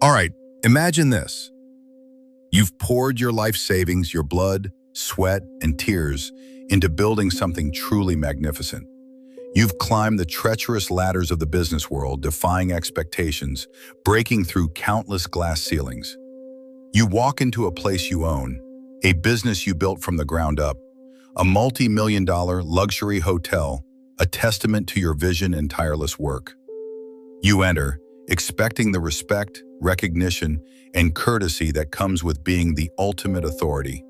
All right, imagine this. You've poured your life savings, your blood, sweat, and tears into building something truly magnificent. You've climbed the treacherous ladders of the business world, defying expectations, breaking through countless glass ceilings. You walk into a place you own, a business you built from the ground up, a multi-million-dollar luxury hotel, a testament to your vision and tireless work. You enter, expecting the respect, recognition, and courtesy that comes with being the ultimate authority,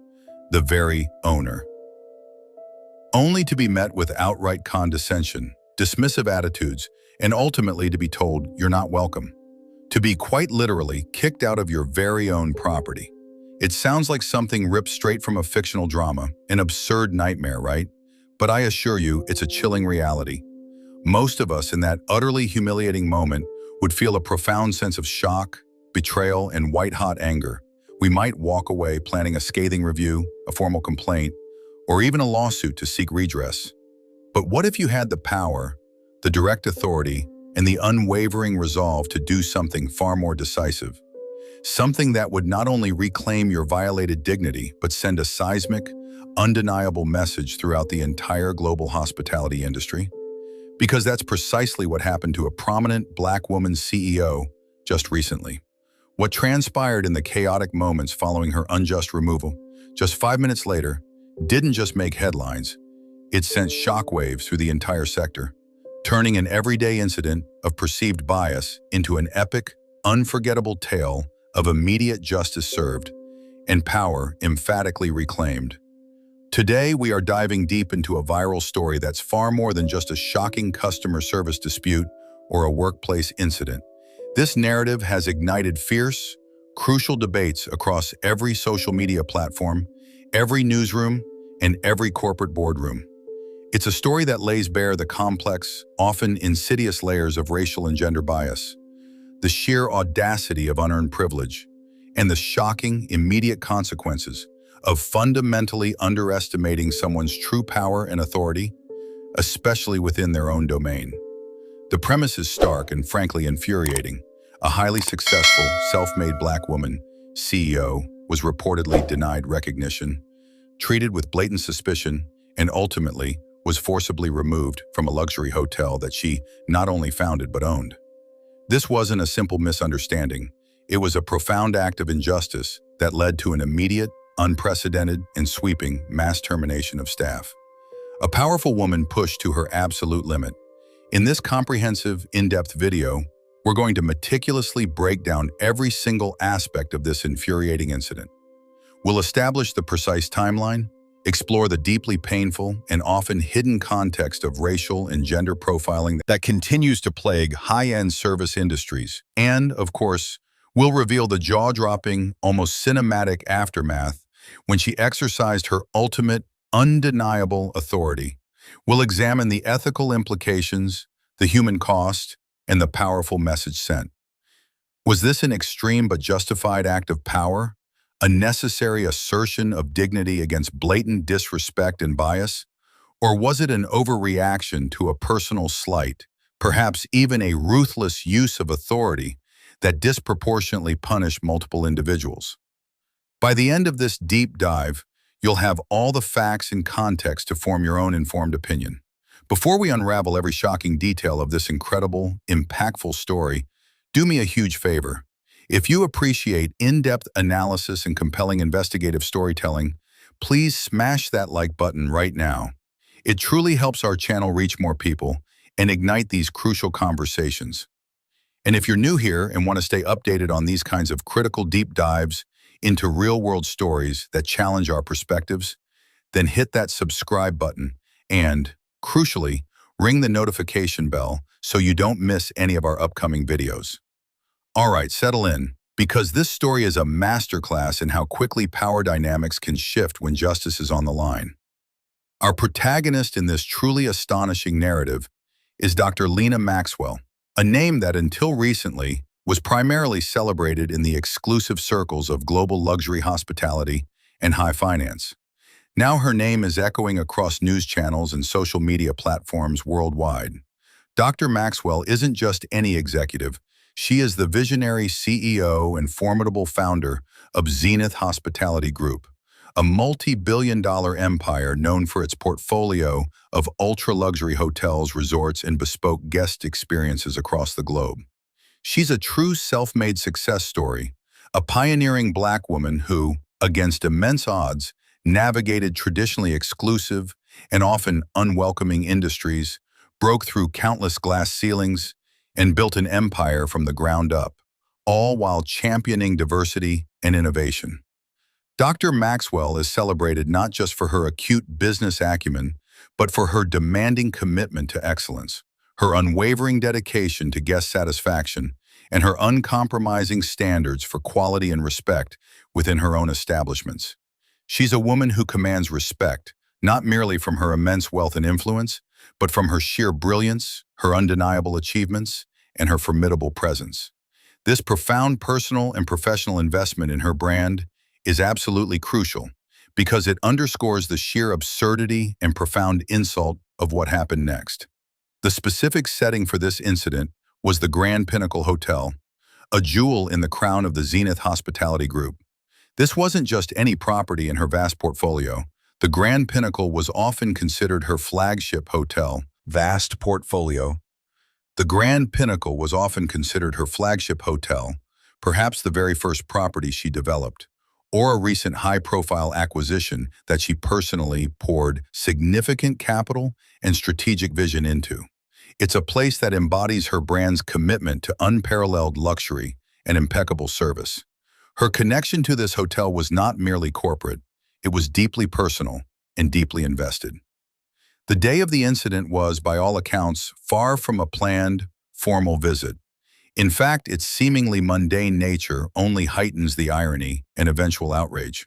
the very owner. Only to be met with outright condescension, dismissive attitudes, and ultimately to be told you're not welcome. To be quite literally kicked out of your very own property. It sounds like something ripped straight from a fictional drama, an absurd nightmare, right? But I assure you, it's a chilling reality. Most of us in that utterly humiliating moment would feel a profound sense of shock, betrayal, and white-hot anger. We might walk away planning a scathing review, a formal complaint, or even a lawsuit to seek redress. But what if you had the power, the direct authority, and the unwavering resolve to do something far more decisive? Something that would not only reclaim your violated dignity, but send a seismic, undeniable message throughout the entire global hospitality industry? Because that's precisely what happened to a prominent Black woman CEO just recently. What transpired in the chaotic moments following her unjust removal, just 5 minutes later, didn't just make headlines, it sent shockwaves through the entire sector, turning an everyday incident of perceived bias into an epic, unforgettable tale of immediate justice served and power emphatically reclaimed. Today, we are diving deep into a viral story that's far more than just a shocking customer service dispute or a workplace incident. This narrative has ignited fierce, crucial debates across every social media platform, every newsroom, and every corporate boardroom. It's a story that lays bare the complex, often insidious layers of racial and gender bias, the sheer audacity of unearned privilege, and the shocking, immediate consequences of fundamentally underestimating someone's true power and authority, especially within their own domain. The premise is stark and frankly infuriating. A highly successful, self-made Black woman, CEO, was reportedly denied recognition, treated with blatant suspicion, and ultimately was forcibly removed from a luxury hotel that she not only founded but owned. This wasn't a simple misunderstanding. It was a profound act of injustice that led to an immediate, unprecedented, and sweeping mass termination of staff. A powerful woman pushed to her absolute limit. In this comprehensive, in-depth video, we're going to meticulously break down every single aspect of this infuriating incident. We'll establish the precise timeline, explore the deeply painful and often hidden context of racial and gender profiling that continues to plague high-end service industries, and, of course, we'll reveal the jaw-dropping, almost cinematic aftermath when she exercised her ultimate, undeniable authority. We'll examine the ethical implications, the human cost, and the powerful message sent. Was this an extreme but justified act of power? A necessary assertion of dignity against blatant disrespect and bias? Or was it an overreaction to a personal slight, perhaps even a ruthless use of authority that disproportionately punished multiple individuals? By the end of this deep dive, you'll have all the facts and context to form your own informed opinion. Before we unravel every shocking detail of this incredible, impactful story, do me a huge favor. If you appreciate in-depth analysis and compelling investigative storytelling, please smash that like button right now. It truly helps our channel reach more people and ignite these crucial conversations. And if you're new here and want to stay updated on these kinds of critical deep dives into real-world stories that challenge our perspectives, then hit that subscribe button and, crucially, ring the notification bell so you don't miss any of our upcoming videos. All right, settle in, because this story is a masterclass in how quickly power dynamics can shift when justice is on the line. Our protagonist in this truly astonishing narrative is Dr. Lena Maxwell, a name that until recently was primarily celebrated in the exclusive circles of global luxury hospitality and high finance. Now her name is echoing across news channels and social media platforms worldwide. Dr. Maxwell isn't just any executive. She is the visionary CEO and formidable founder of Zenith Hospitality Group, a multi-billion-dollar empire known for its portfolio of ultra-luxury hotels, resorts, and bespoke guest experiences across the globe. She's a true self-made success story, a pioneering Black woman who, against immense odds, navigated traditionally exclusive and often unwelcoming industries, broke through countless glass ceilings, and built an empire from the ground up, all while championing diversity and innovation. Dr. Maxwell is celebrated not just for her acute business acumen, but for her demanding commitment to excellence, her unwavering dedication to guest satisfaction, and her uncompromising standards for quality and respect within her own establishments. She's a woman who commands respect, not merely from her immense wealth and influence, but from her sheer brilliance, her undeniable achievements, and her formidable presence. This profound personal and professional investment in her brand is absolutely crucial because it underscores the sheer absurdity and profound insult of what happened next. The specific setting for this incident was the Grand Pinnacle Hotel, a jewel in the crown of the Zenith Hospitality Group. This wasn't just any property in her vast portfolio. The Grand Pinnacle was often considered her flagship hotel. Vast portfolio. The Grand Pinnacle was often considered her flagship hotel, perhaps the very first property she developed, or a recent high-profile acquisition that she personally poured significant capital and strategic vision into. It's a place that embodies her brand's commitment to unparalleled luxury and impeccable service. Her connection to this hotel was not merely corporate, it was deeply personal and deeply invested. The day of the incident was, by all accounts, far from a planned, formal visit. In fact, its seemingly mundane nature only heightens the irony and eventual outrage.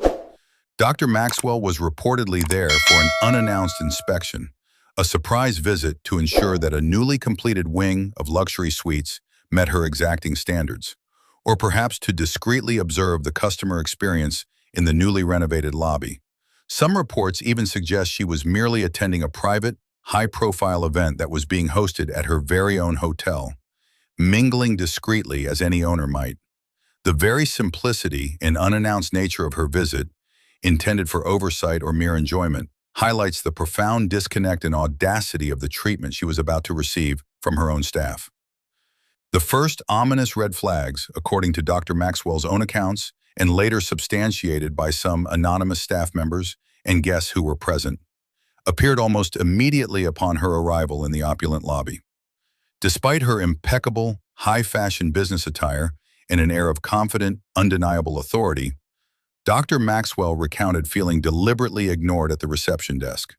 Dr. Maxwell was reportedly there for an unannounced inspection, a surprise visit to ensure that a newly completed wing of luxury suites met her exacting standards, or perhaps to discreetly observe the customer experience in the newly renovated lobby. Some reports even suggest she was merely attending a private, high-profile event that was being hosted at her very own hotel, mingling discreetly as any owner might. The very simplicity and unannounced nature of her visit, intended for oversight or mere enjoyment, highlights the profound disconnect and audacity of the treatment she was about to receive from her own staff. The first ominous red flags, according to Dr. Maxwell's own accounts, and later substantiated by some anonymous staff members and guests who were present, appeared almost immediately upon her arrival in the opulent lobby. Despite her impeccable, high-fashion business attire and an air of confident, undeniable authority, Dr. Maxwell recounted feeling deliberately ignored at the reception desk.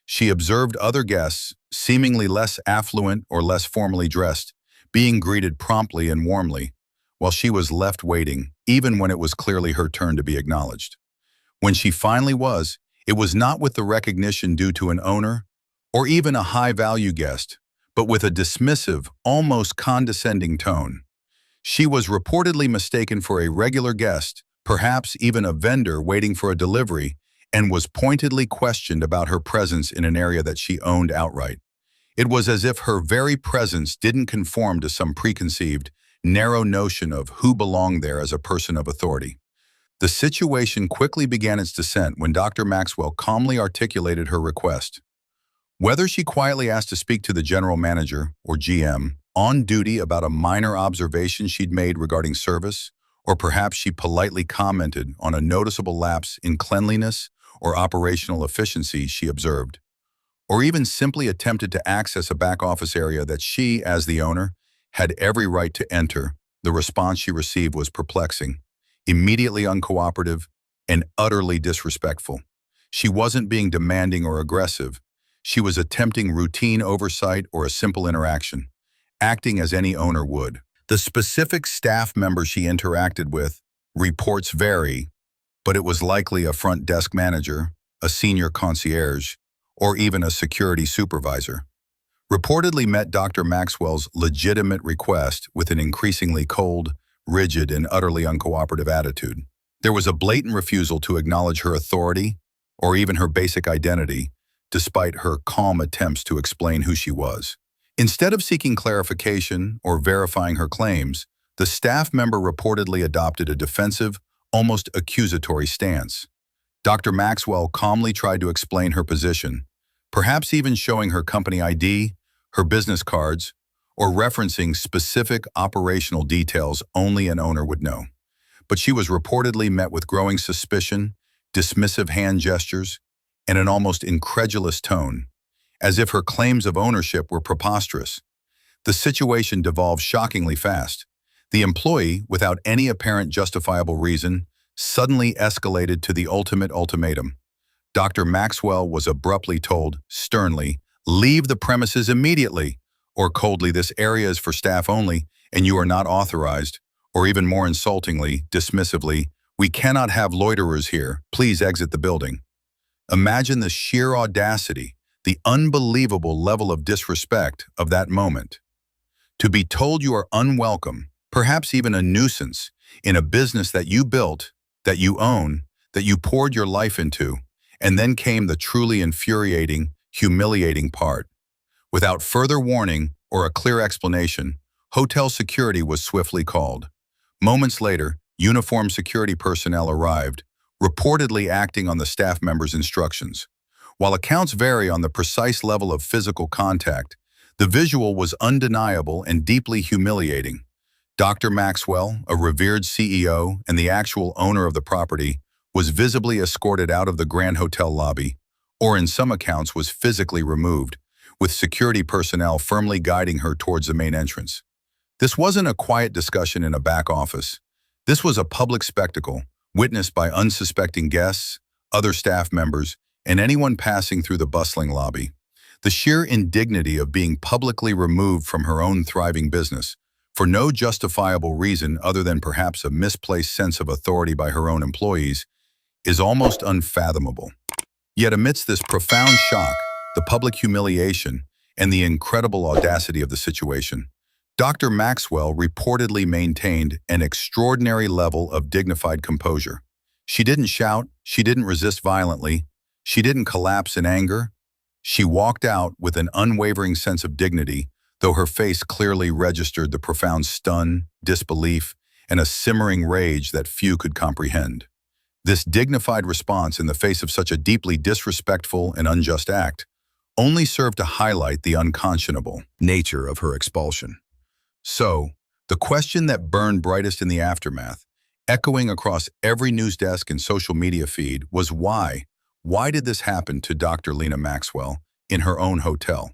She observed other guests, seemingly less affluent or less formally dressed, being greeted promptly and warmly, while she was left waiting, even when it was clearly her turn to be acknowledged. When she finally was, it was not with the recognition due to an owner or even a high-value guest, but with a dismissive, almost condescending tone. She was reportedly mistaken for a regular guest, perhaps even a vendor waiting for a delivery, and was pointedly questioned about her presence in an area that she owned outright. It was as if her very presence didn't conform to some preconceived, narrow notion of who belonged there as a person of authority. The situation quickly began its descent when Dr. Maxwell calmly articulated her request. Whether she quietly asked to speak to the general manager, or GM, on duty about a minor observation she'd made regarding service, or perhaps she politely commented on a noticeable lapse in cleanliness or operational efficiency she observed, or even simply attempted to access a back-office area that she, as the owner, had every right to enter, the response she received was perplexing, immediately uncooperative, and utterly disrespectful. She wasn't being demanding or aggressive. She was attempting routine oversight or a simple interaction, acting as any owner would. The specific staff member she interacted with, reports vary, but it was likely a front desk manager, a senior concierge, or even a security supervisor, reportedly met Dr. Maxwell's legitimate request with an increasingly cold, rigid, and utterly uncooperative attitude. There was a blatant refusal to acknowledge her authority or even her basic identity, despite her calm attempts to explain who she was. Instead of seeking clarification or verifying her claims, The staff member reportedly adopted a defensive, almost accusatory stance. Dr. Maxwell calmly tried to explain her position, perhaps even showing her company ID, her business cards, or referencing specific operational details only an owner would know. But she was reportedly met with growing suspicion, dismissive hand gestures, and an almost incredulous tone, as if her claims of ownership were preposterous. The situation devolved shockingly fast. The employee, without any apparent justifiable reason, suddenly escalated to the ultimate ultimatum. Dr. Maxwell was abruptly told, sternly, "Leave the premises immediately," or coldly, "This area is for staff only, and you are not authorized," or even more insultingly, dismissively, "We cannot have loiterers here. Please exit the building." Imagine the sheer audacity, the unbelievable level of disrespect of that moment. To be told you are unwelcome, perhaps even a nuisance, in a business that you built, that you own, that you poured your life into, and then came the truly infuriating, humiliating part. Without further warning or a clear explanation, hotel security was swiftly called. Moments later, uniformed security personnel arrived, reportedly acting on the staff member's instructions. While accounts vary on the precise level of physical contact, the visual was undeniable and deeply humiliating. Dr. Maxwell, a revered CEO and the actual owner of the property, was visibly escorted out of the Grand Hotel lobby, or in some accounts was physically removed, with security personnel firmly guiding her towards the main entrance. This wasn't a quiet discussion in a back office. This was a public spectacle, witnessed by unsuspecting guests, other staff members, and anyone passing through the bustling lobby. The sheer indignity of being publicly removed from her own thriving business, for no justifiable reason other than perhaps a misplaced sense of authority by her own employees, is almost unfathomable. Yet amidst this profound shock, the public humiliation, and the incredible audacity of the situation, Dr. Maxwell reportedly maintained an extraordinary level of dignified composure. She didn't shout, she didn't resist violently, she didn't collapse in anger. She walked out with an unwavering sense of dignity, though her face clearly registered the profound stun, disbelief, and a simmering rage that few could comprehend. This dignified response in the face of such a deeply disrespectful and unjust act only served to highlight the unconscionable nature of her expulsion. So, the question that burned brightest in the aftermath, echoing across every news desk and social media feed, was why? Why did this happen to Dr. Lena Maxwell in her own hotel?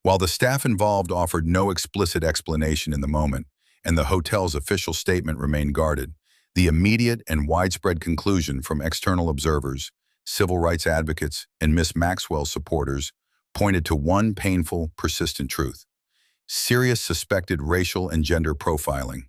While the staff involved offered no explicit explanation in the moment, and the hotel's official statement remained guarded, the immediate and widespread conclusion from external observers, civil rights advocates, and Miss Maxwell's supporters pointed to one painful, persistent truth: serious suspected racial and gender profiling.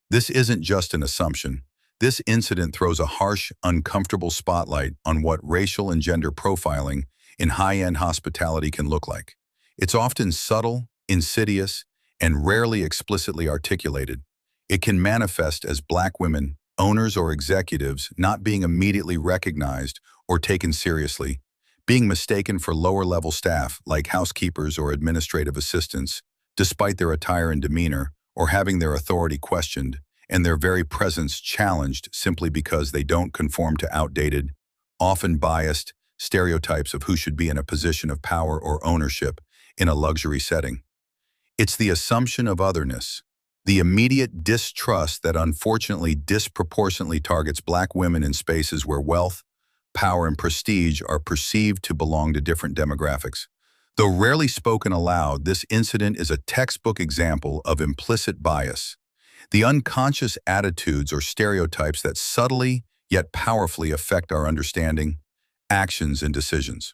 This isn't just an assumption. This incident throws a harsh, uncomfortable spotlight on what racial and gender profiling in high-end hospitality can look like. It's often subtle, insidious, and rarely explicitly articulated. It can manifest as Black women, owners or executives, not being immediately recognized or taken seriously, being mistaken for lower-level staff like housekeepers or administrative assistants, despite their attire and demeanor, or having their authority questioned and their very presence challenged simply because they don't conform to outdated, often biased, stereotypes of who should be in a position of power or ownership in a luxury setting. It's the assumption of otherness, the immediate distrust that unfortunately disproportionately targets Black women in spaces where wealth, power, and prestige are perceived to belong to different demographics. Though rarely spoken aloud, this incident is a textbook example of implicit bias, the unconscious attitudes or stereotypes that subtly yet powerfully affect our understanding, actions, and decisions.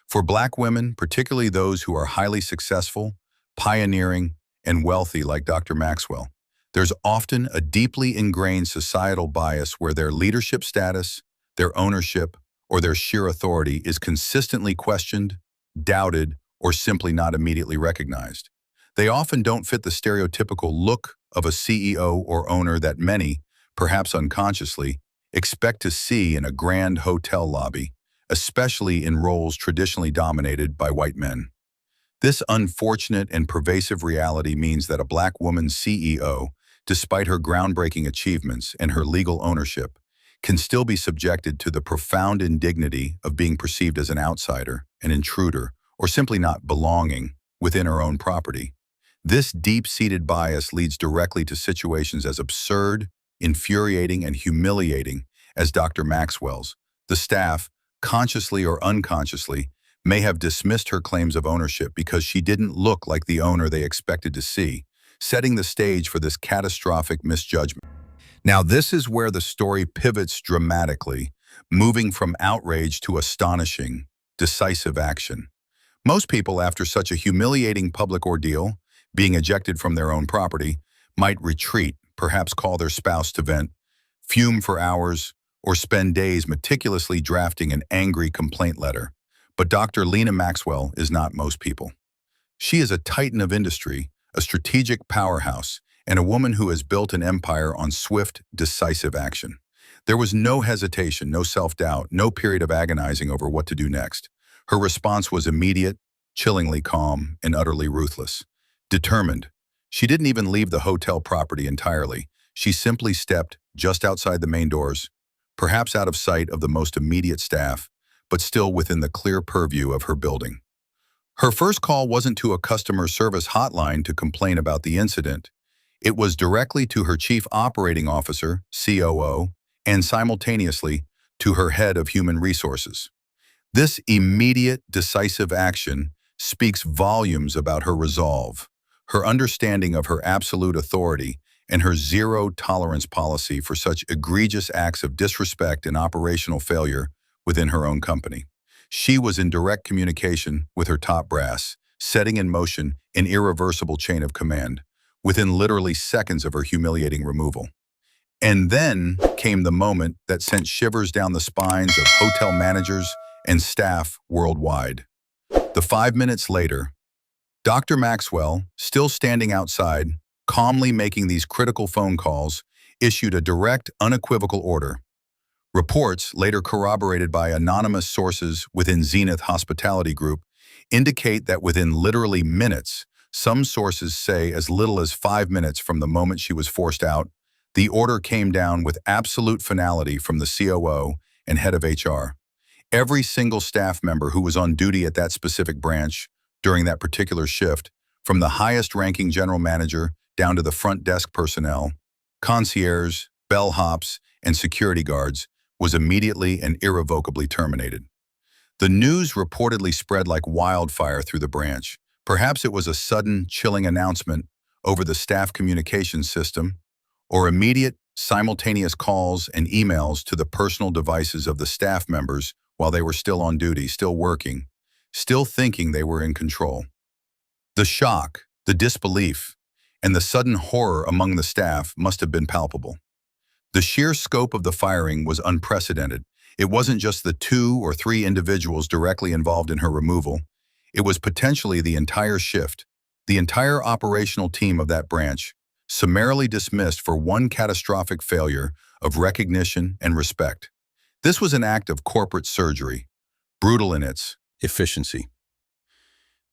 For Black women, particularly those who are highly successful, pioneering, and wealthy like Dr. Maxwell, there's often a deeply ingrained societal bias where their leadership status, their ownership, or their sheer authority is consistently questioned, doubted, or simply not immediately recognized. They often don't fit the stereotypical look of a CEO or owner that many, perhaps unconsciously, expect to see in a grand hotel lobby, especially in roles traditionally dominated by white men. This unfortunate and pervasive reality means that a Black woman CEO despite her groundbreaking achievements and her legal ownership, can still be subjected to the profound indignity of being perceived as an outsider, an intruder, or simply not belonging within her own property. This deep-seated bias leads directly to situations as absurd, infuriating, and humiliating as Dr. Maxwell's. The staff, consciously or unconsciously, may have dismissed her claims of ownership because she didn't look like the owner they expected to see, setting the stage for this catastrophic misjudgment. Now, this is where the story pivots dramatically, moving from outrage to astonishing, decisive action. Most people, after such a humiliating public ordeal, being ejected from their own property, might retreat, perhaps call their spouse to vent, fume for hours, or spend days meticulously drafting an angry complaint letter. But Dr. Lena Maxwell is not most people. She is a titan of industry, a strategic powerhouse, and a woman who has built an empire on swift, decisive action. There was no hesitation, no self-doubt, no period of agonizing over what to do next. Her response was immediate, chillingly calm, and utterly ruthless. Determined. She didn't even leave the hotel property entirely. She simply stepped just outside the main doors, perhaps out of sight of the most immediate staff, but still within the clear purview of her building. Her first call wasn't to a customer service hotline to complain about the incident. It was directly to her chief operating officer, COO, and simultaneously to her head of human resources. This immediate, decisive action speaks volumes about her resolve, her understanding of her absolute authority, and her zero-tolerance policy for such egregious acts of disrespect and operational failure within her own company. She was in direct communication with her top brass, setting in motion an irreversible chain of command, within literally seconds of her humiliating removal. And then came the moment that sent shivers down the spines of hotel managers and staff worldwide. 5 minutes later, Dr. Maxwell, still standing outside, calmly making these critical phone calls, issued a direct, unequivocal order. Reports, later corroborated by anonymous sources within Zenith Hospitality Group, indicate that within literally minutes, some sources say as little as 5 minutes from the moment she was forced out, the order came down with absolute finality from the COO and head of HR. Every single staff member who was on duty at that specific branch during that particular shift, from the highest-ranking general manager down to the front desk personnel, concierge, bellhops, and security guards, was immediately and irrevocably terminated. The news reportedly spread like wildfire through the branch. Perhaps it was a sudden, chilling announcement over the staff communications system, or immediate, simultaneous calls and emails to the personal devices of the staff members while they were still on duty, still working, still thinking they were in control. The shock, the disbelief, and the sudden horror among the staff must have been palpable. The sheer scope of the firing was unprecedented. It wasn't just the 2 or 3 individuals directly involved in her removal. It was potentially the entire shift, the entire operational team of that branch, summarily dismissed for one catastrophic failure of recognition and respect. This was an act of corporate surgery, brutal in its efficiency.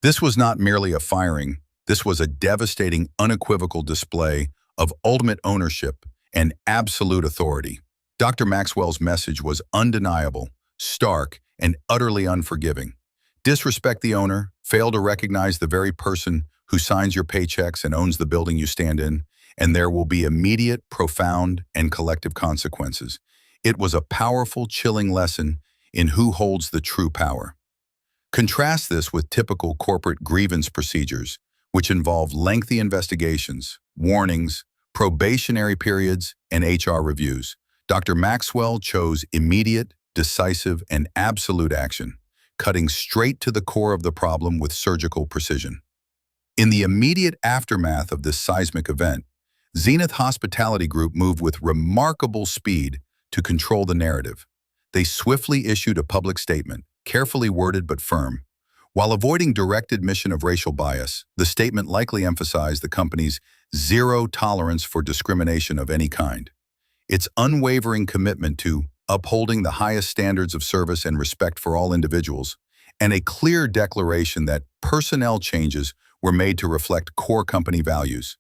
This was not merely a firing. This was a devastating, unequivocal display of ultimate ownership and absolute authority. Dr. Maxwell's message was undeniable, stark, and utterly unforgiving. Disrespect the owner, fail to recognize the very person who signs your paychecks and owns the building you stand in, and there will be immediate, profound, and collective consequences. It was a powerful, chilling lesson in who holds the true power. Contrast this with typical corporate grievance procedures, which involve lengthy investigations, warnings, probationary periods, and HR reviews. Dr. Maxwell chose immediate, decisive, and absolute action, cutting straight to the core of the problem with surgical precision. In the immediate aftermath of this seismic event, Zenith Hospitality Group moved with remarkable speed to control the narrative. They swiftly issued a public statement, carefully worded but firm. While avoiding direct admission of racial bias, the statement likely emphasized the company's zero tolerance for discrimination of any kind. Its unwavering commitment to upholding the highest standards of service and respect for all individuals, and a clear declaration that personnel changes were made to reflect core company values.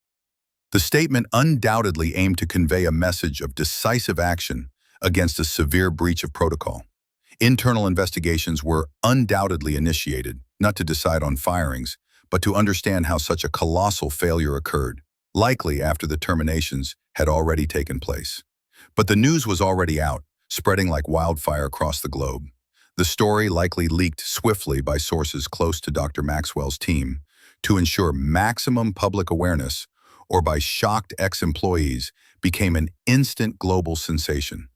The statement undoubtedly aimed to convey a message of decisive action against a severe breach of protocol. Internal investigations were undoubtedly initiated, not to decide on firings, but to understand how such a colossal failure occurred, likely after the terminations had already taken place. But the news was already out, spreading like wildfire across the globe. The story likely leaked swiftly by sources close to Dr. Maxwell's team to ensure maximum public awareness, or by shocked ex-employees, became an instant global sensation.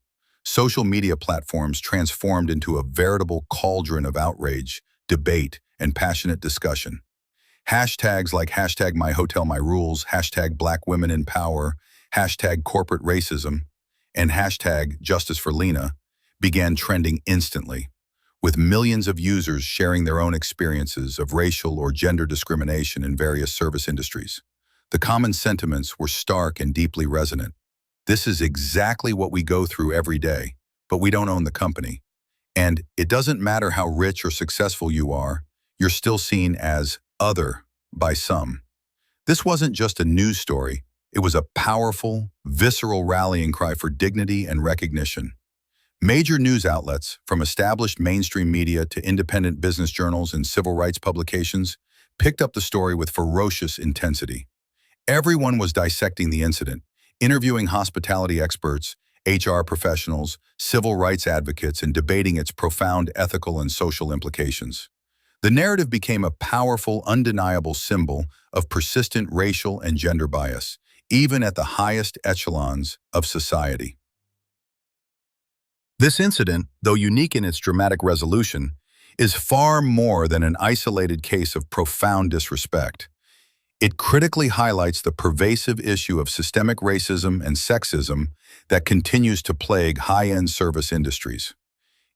Social media platforms transformed into a veritable cauldron of outrage, debate, and passionate discussion. Hashtags like hashtag #MyHotelMyRules, hashtag Black Women in Power, hashtag corporate racism, and hashtag Justice for Lena began trending instantly, with millions of users sharing their own experiences of racial or gender discrimination in various service industries. The common sentiments were stark and deeply resonant. This is exactly what we go through every day, but we don't own the company. And it doesn't matter how rich or successful you are, you're still seen as other by some. This wasn't just a news story, it was a powerful, visceral rallying cry for dignity and recognition. Major news outlets, from established mainstream media to independent business journals and civil rights publications, picked up the story with ferocious intensity. Everyone was dissecting the incident, interviewing hospitality experts, HR professionals, civil rights advocates, and debating its profound ethical and social implications. The narrative became a powerful, undeniable symbol of persistent racial and gender bias, even at the highest echelons of society. This incident, though unique in its dramatic resolution, is far more than an isolated case of profound disrespect. It critically highlights the pervasive issue of systemic racism and sexism that continues to plague high-end service industries.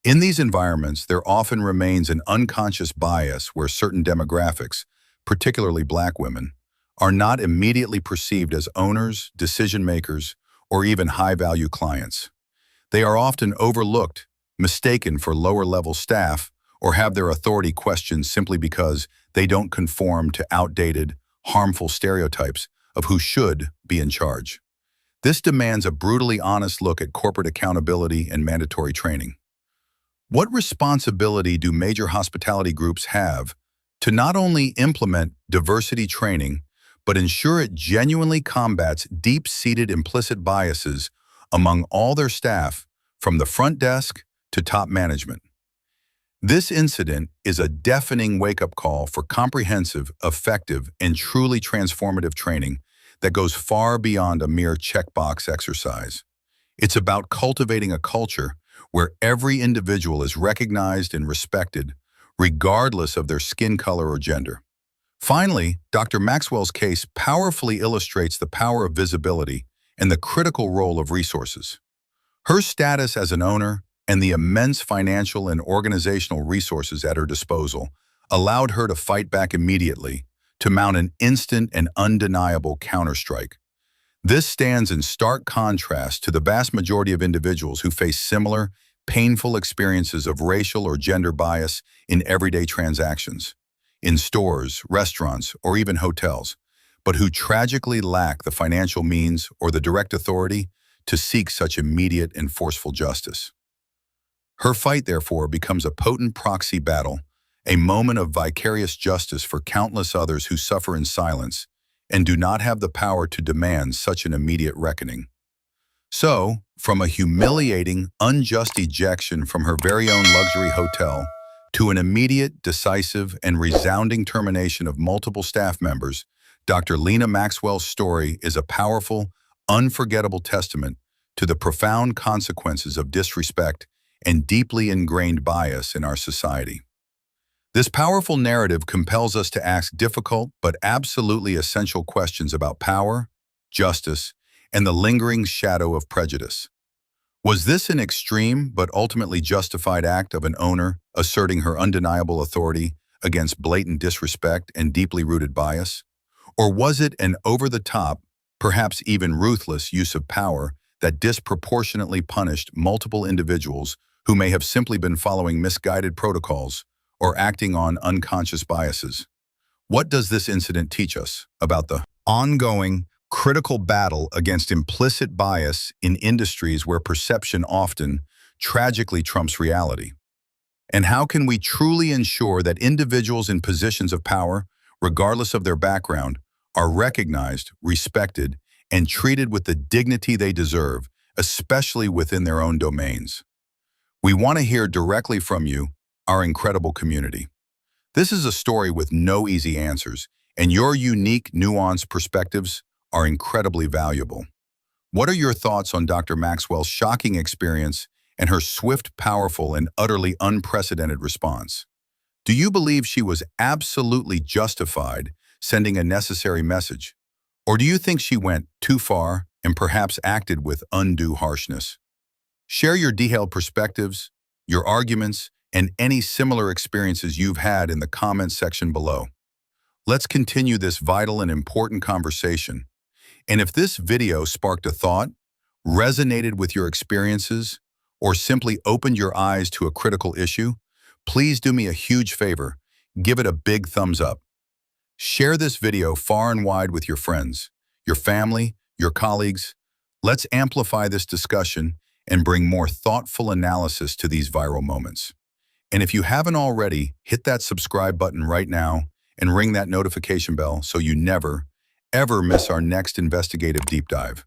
In these environments, there often remains an unconscious bias where certain demographics, particularly Black women, are not immediately perceived as owners, decision-makers, or even high-value clients. They are often overlooked, mistaken for lower-level staff, or have their authority questioned simply because they don't conform to outdated, harmful stereotypes of who should be in charge. This demands a brutally honest look at corporate accountability and mandatory training. What responsibility do major hospitality groups have to not only implement diversity training, but ensure it genuinely combats deep-seated implicit biases among all their staff, from the front desk to top management? This incident is a deafening wake-up call for comprehensive, effective, and truly transformative training that goes far beyond a mere checkbox exercise. It's about cultivating a culture where every individual is recognized and respected, regardless of their skin color or gender. Finally, Dr. Maxwell's case powerfully illustrates the power of visibility and the critical role of resources. Her status as an owner and the immense financial and organizational resources at her disposal allowed her to fight back immediately, to mount an instant and undeniable counterstrike. This stands in stark contrast to the vast majority of individuals who face similar, painful experiences of racial or gender bias in everyday transactions, in stores, restaurants, or even hotels, but who tragically lack the financial means or the direct authority to seek such immediate and forceful justice. Her fight, therefore, becomes a potent proxy battle, a moment of vicarious justice for countless others who suffer in silence and do not have the power to demand such an immediate reckoning. So, from a humiliating, unjust ejection from her very own luxury hotel to an immediate, decisive, and resounding termination of multiple staff members, Dr. Lena Maxwell's story is a powerful, unforgettable testament to the profound consequences of disrespect and deeply ingrained bias in our society. This powerful narrative compels us to ask difficult but absolutely essential questions about power, justice, and the lingering shadow of prejudice. Was this an extreme but ultimately justified act of an owner asserting her undeniable authority against blatant disrespect and deeply rooted bias? Or was it an over-the-top, perhaps even ruthless use of power that disproportionately punished multiple individuals who may have simply been following misguided protocols or acting on unconscious biases? What does this incident teach us about the ongoing, critical battle against implicit bias in industries where perception often tragically trumps reality. And how can we truly ensure that individuals in positions of power, regardless of their background, are recognized, respected, and treated with the dignity they deserve, especially within their own domains? We want to hear directly from you, our incredible community. This is a story with no easy answers, and your unique, nuanced perspectives are incredibly valuable. What are your thoughts on Dr. Maxwell's shocking experience and her swift, powerful, and utterly unprecedented response? Do you believe she was absolutely justified sending a necessary message? Or do you think she went too far and perhaps acted with undue harshness? Share your detailed perspectives, your arguments, and any similar experiences you've had in the comments section below. Let's continue this vital and important conversation. And if this video sparked a thought, resonated with your experiences, or simply opened your eyes to a critical issue, please do me a huge favor. Give it a big thumbs up. Share this video far and wide with your friends, your family, your colleagues. Let's amplify this discussion and bring more thoughtful analysis to these viral moments. And if you haven't already, hit that subscribe button right now and ring that notification bell so you never, ever miss our next investigative deep dive.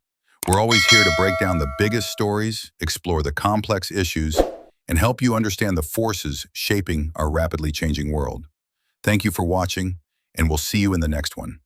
We're always here to break down the biggest stories, explore the complex issues, and help you understand the forces shaping our rapidly changing world. Thank you for watching, and we'll see you in the next one.